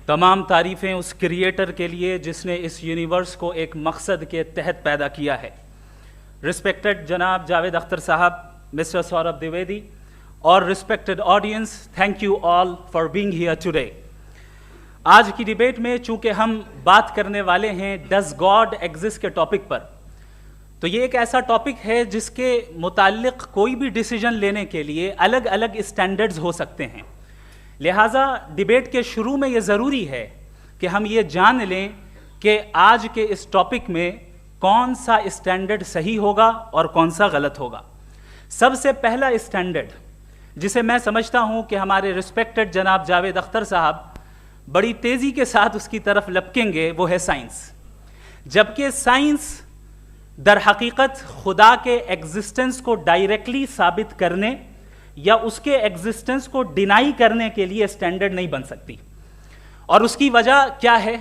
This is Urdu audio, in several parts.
تمام تعریفیں اس کریٹر کے لیے جس نے اس یونیورس کو ایک مقصد کے تحت پیدا کیا ہے۔ رسپیکٹڈ جناب جاوید اختر صاحب، مسٹر سوربھ دیویدی اور respected audience, thank you all for being here today. آج کی ڈیبیٹ میں چونکہ ہم بات کرنے والے ہیں ڈز گاڈ ایگزسٹ کے ٹاپک پر، تو یہ ایک ایسا ٹاپک ہے جس کے متعلق کوئی بھی ڈیسیجن لینے کے لیے الگ الگ اسٹینڈرڈز ہو سکتے ہیں۔ لہٰذا ڈیبیٹ کے شروع میں یہ ضروری ہے کہ ہم یہ جان لیں کہ آج کے اس ٹاپک میں کون سا اسٹینڈرڈ صحیح ہوگا اور کون سا غلط ہوگا۔ سب سے پہلا اسٹینڈرڈ جسے میں سمجھتا ہوں کہ ہمارے رسپیکٹڈ جناب جاوید اختر صاحب بڑی تیزی کے ساتھ اس کی طرف لپکیں گے، وہ ہے سائنس۔ جبکہ سائنس در حقیقت خدا کے ایگزسٹنس کو ڈائریکٹلی ثابت کرنے یا اس کے ایگزسٹنس کو ڈینائی کرنے کے لیے اسٹینڈرڈ نہیں بن سکتی۔ اور اس کی وجہ کیا ہے؟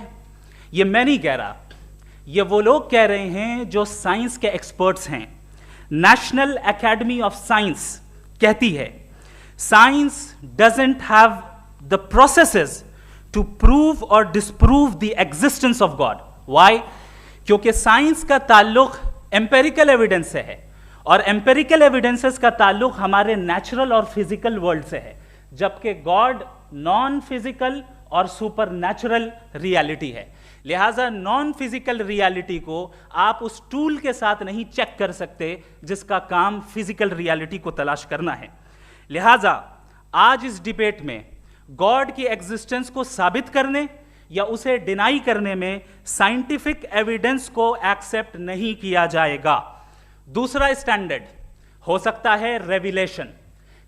یہ میں نہیں کہہ رہا، یہ وہ لوگ کہہ رہے ہیں جو سائنس کے ایکسپرٹس ہیں۔ نیشنل اکیڈمی آف سائنس کہتی ہے science doesn't have the processes to prove اور disprove the existence of God. Why? کیونکہ سائنس کا تعلق ایمپیریکل ایویڈنس سے ہے، اور ایمپیریکل ایویڈنسز کا تعلق ہمارے نیچرل اور فزیکل ورلڈ سے ہے، جبکہ گاڈ نان فزیکل اور سپر نیچرل ریالٹی ہے۔ لہٰذا نان فزیکل ریالٹی کو آپ اس ٹول کے ساتھ نہیں چیک کر سکتے جس کا کام فزیکل ریالٹی کو تلاش کرنا ہے۔ لہٰذا آج اس ڈیبیٹ میں گاڈ کی ایگزسٹنس کو ثابت کرنے یا اسے ڈینائی کرنے میں سائنٹیفک ایویڈنس کو ایکسیپٹ نہیں کیا جائے گا۔ دوسرا اسٹینڈرڈ ہو سکتا ہے ریویلیشن،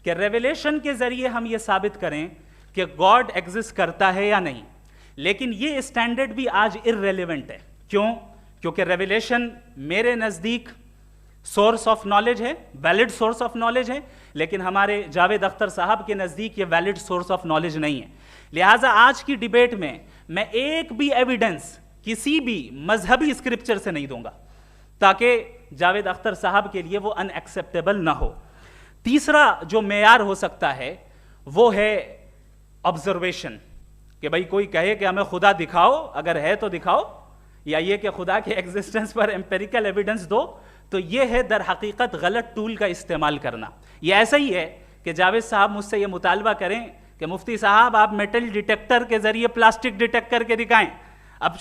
کہ ریویلیشن کے ذریعے ہم یہ ثابت کریں کہ گاڈ ایگزسٹ کرتا ہے یا نہیں۔ لیکن یہ اسٹینڈرڈ بھی آج ارریلیونٹ ہے۔ کیوں؟ کیونکہ ریویلیشن میرے نزدیک سورس آف نالج ہے، ویلڈ سورس آف نالج ہے، لیکن ہمارے جاوید اختر صاحب کے نزدیک یہ ویلڈ سورس آف نالج نہیں ہے۔ لہٰذا آج کی ڈیبیٹ میں ایک بھی ایویڈنس کسی بھی مذہبی اسکرپچر سے نہیں دوں گا، تاکہ جاوید اختر صاحب کے لیے وہ ان ایکسیپٹیبل نہ ہو۔ تیسرا جو معیار ہو سکتا ہے وہ ہے آبزرویشن، کہ بھائی کوئی کہے کہ ہمیں خدا دکھاؤ، اگر ہے تو دکھاؤ، یا یہ کہ خدا کے ایگزسٹنس پر ایمپیریکل ایویڈنس دو، تو یہ ہے در حقیقت غلط ٹول کا استعمال کرنا۔ یہ ایسا ہی ہے کہ جاوید صاحب مجھ سے یہ مطالبہ کریں کہ مفتی صاحب آپ میٹل ڈیٹیکٹر کے ذریعے پلاسٹک ڈیٹیکٹ کر کے دکھائیں۔ اب